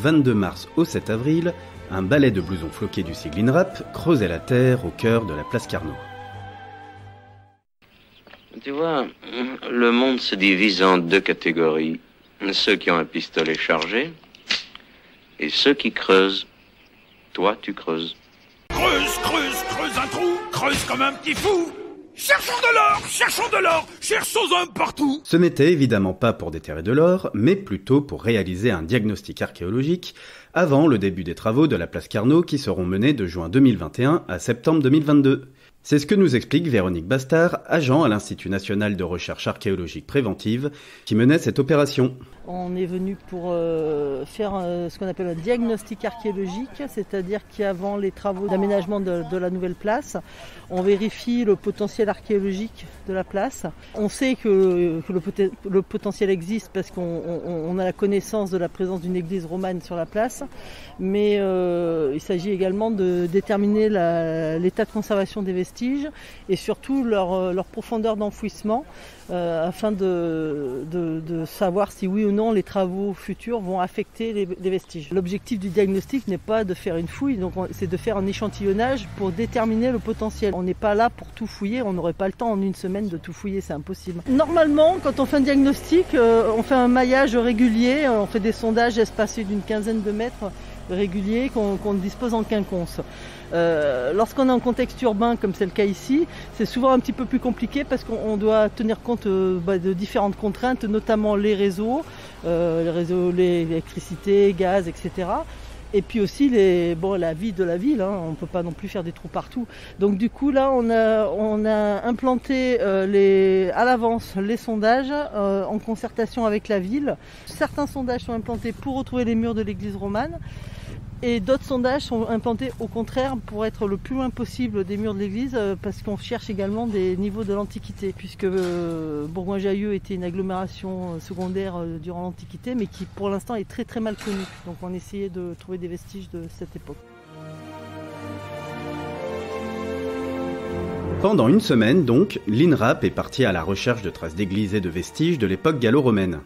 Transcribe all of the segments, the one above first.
22 mars au 7 avril, un balai de blousons floqués du sigle INRAP creusait la terre au cœur de la place Carnot. Tu vois, le monde se divise en deux catégories. Ceux qui ont un pistolet chargé et ceux qui creusent. Toi, tu creuses. Creuse un trou, creuse comme un petit fou. Cherchons de l'or, cherchons-en partout. Ce n'était évidemment pas pour déterrer de l'or, mais plutôt pour réaliser un diagnostic archéologique avant le début des travaux de la place Carnot qui seront menés de juin 2021 à septembre 2022. C'est ce que nous explique Véronique Bastard, agent à l'Institut national de recherche archéologique préventive, qui menait cette opération. On est venu pour faire ce qu'on appelle un diagnostic archéologique, c'est-à-dire qu'avant les travaux d'aménagement de la nouvelle place, on vérifie le potentiel archéologique de la place. On sait que le potentiel existe parce qu'on a la connaissance de la présence d'une église romane sur la place, mais il s'agit également de déterminer l'état de conservation des vestiges et surtout leur profondeur d'enfouissement afin de savoir si oui ou non les travaux futurs vont affecter les vestiges. L'objectif du diagnostic n'est pas de faire une fouille, donc c'est de faire un échantillonnage pour déterminer le potentiel. On n'est pas là pour tout fouiller, on n'aurait pas le temps en une semaine de tout fouiller, c'est impossible. Normalement, quand on fait un diagnostic, on fait un maillage régulier, on fait des sondages espacés d'une quinzaine de mètres réguliers qu'on dispose en quinconce. Lorsqu'on est en contexte urbain, comme c'est le cas ici, c'est souvent un petit peu plus compliqué parce qu'on doit tenir compte de différentes contraintes, notamment les réseaux, l'électricité, gaz, etc. Et puis aussi la vie de la ville, hein, on ne peut pas non plus faire des trous partout. Donc du coup là on a implanté à l'avance les sondages en concertation avec la ville. Certains sondages sont implantés pour retrouver les murs de l'église romane. Et d'autres sondages sont implantés au contraire pour être le plus loin possible des murs de l'église parce qu'on cherche également des niveaux de l'Antiquité puisque Bourgoin-Jallieu était une agglomération secondaire durant l'Antiquité mais qui pour l'instant est très très mal connue. Donc on essayait de trouver des vestiges de cette époque. Pendant une semaine donc, l'INRAP est parti à la recherche de traces d'églises et de vestiges de l'époque gallo-romaine.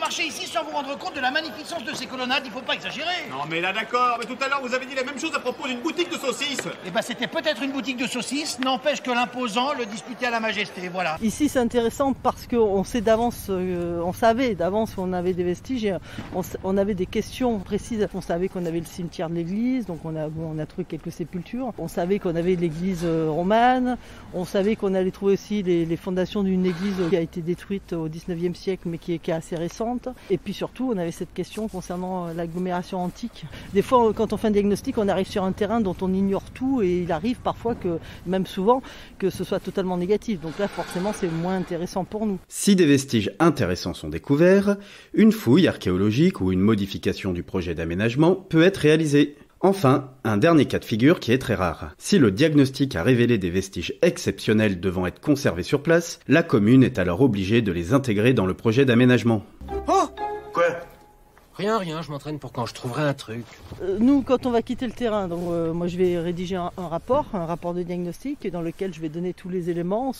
Marchez ici sans vous rendre compte de la magnificence de ces colonnades, il faut pas exagérer. Non mais là d'accord, mais tout à l'heure vous avez dit la même chose à propos d'une boutique de saucisses. Eh ben c'était peut-être une boutique de saucisses, n'empêche que l'imposant le disputait à la majesté, voilà. Ici c'est intéressant parce qu'on sait d'avance, on savait d'avance qu'on avait des vestiges et on avait des questions précises. On savait qu'on avait le cimetière de l'église, donc on a trouvé quelques sépultures. On savait qu'on avait l'église romane, on savait qu'on allait trouver aussi les fondations d'une église qui a été détruite au 19e siècle mais qui est assez récente. Et puis surtout, on avait cette question concernant l'agglomération antique. Des fois, quand on fait un diagnostic, on arrive sur un terrain dont on ignore tout et il arrive parfois même souvent, que ce soit totalement négatif. Donc là, forcément, c'est moins intéressant pour nous. Si des vestiges intéressants sont découverts, une fouille archéologique ou une modification du projet d'aménagement peut être réalisée. Enfin, un dernier cas de figure qui est très rare. Si le diagnostic a révélé des vestiges exceptionnels devant être conservés sur place, la commune est alors obligée de les intégrer dans le projet d'aménagement. Oh ! Quoi ? Rien, je m'entraîne pour quand je trouverai un truc. Nous, quand on va quitter le terrain, donc moi je vais rédiger un rapport de diagnostic dans lequel je vais donner tous les éléments,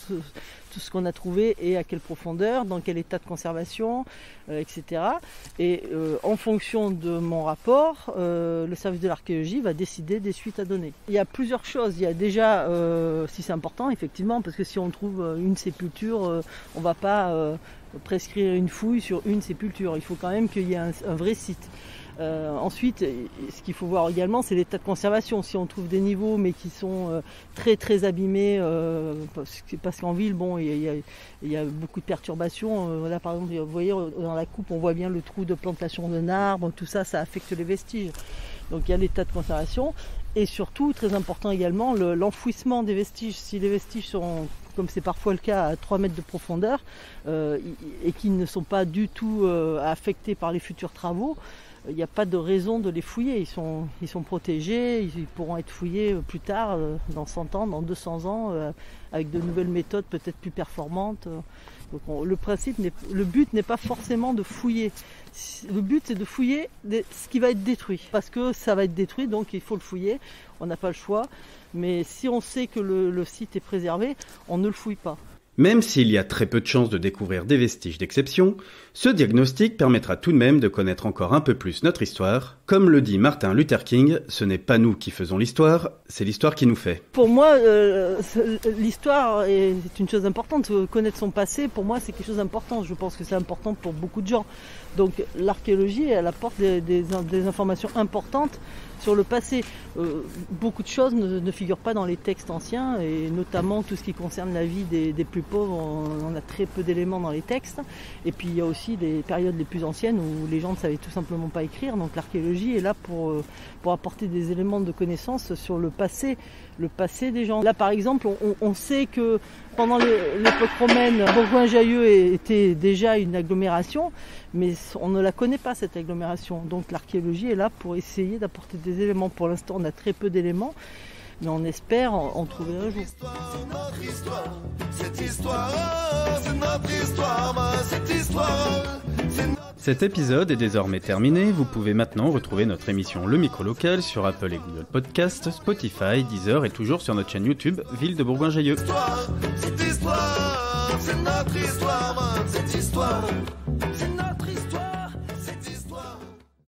tout ce qu'on a trouvé et à quelle profondeur, dans quel état de conservation, etc. Et en fonction de mon rapport, le service de l'archéologie va décider des suites à donner. Il y a plusieurs choses. Il y a déjà, si c'est important, effectivement, parce que si on trouve une sépulture, on ne va pas prescrire une fouille sur une sépulture. Il faut quand même qu'il y ait un vrai site. Ensuite, ce qu'il faut voir également, c'est l'état de conservation. Si on trouve des niveaux mais qui sont très très abîmés, parce qu'en ville, bon, il y a beaucoup de perturbations. Là, par exemple, vous voyez dans la coupe, on voit bien le trou de plantation d'un arbre. Tout ça, ça affecte les vestiges. Donc il y a l'état de conservation et surtout, très important également, l'enfouissement des vestiges. Si les vestiges sont, comme c'est parfois le cas, à 3 mètres de profondeur et qui ne sont pas du tout affectés par les futurs travaux, il n'y a pas de raison de les fouiller. Ils sont protégés, ils pourront être fouillés plus tard, dans 100 ans, dans 200 ans, avec de nouvelles méthodes peut-être plus performantes. Donc le but n'est pas forcément de fouiller. Le but c'est de fouiller ce qui va être détruit. Parce que ça va être détruit, donc il faut le fouiller. On n'a pas le choix. Mais si on sait que le site est préservé, on ne le fouille pas. Même s'il y a très peu de chances de découvrir des vestiges d'exception, ce diagnostic permettra tout de même de connaître encore un peu plus notre histoire. Comme le dit Martin Luther King, ce n'est pas nous qui faisons l'histoire, c'est l'histoire qui nous fait. Pour moi, l'histoire est une chose importante. Connaître son passé, pour moi, c'est quelque chose d'important. Je pense que c'est important pour beaucoup de gens. Donc l'archéologie, elle apporte des informations importantes sur le passé. Beaucoup de choses ne figurent pas dans les textes anciens, et notamment tout ce qui concerne la vie des plus pauvres, on a très peu d'éléments dans les textes. Et puis il y a aussi des périodes les plus anciennes où les gens ne savaient tout simplement pas écrire. Donc l'archéologie est là pour apporter des éléments de connaissance sur le passé des gens. Là par exemple, on sait que pendant l'époque romaine, Bourgoin-Jallieu était déjà une agglomération, mais on ne la connaît pas, cette agglomération. Donc l'archéologie est là pour essayer d'apporter des éléments. Pour l'instant, on a très peu d'éléments, mais on espère en trouver un jour. Cet épisode est désormais terminé. Vous pouvez maintenant retrouver notre émission Le Micro Local sur Apple et Google Podcasts, Spotify, Deezer et toujours sur notre chaîne YouTube Ville de Bourgoin-Jallieu. C'est notre histoire, c'est notre histoire, cette histoire.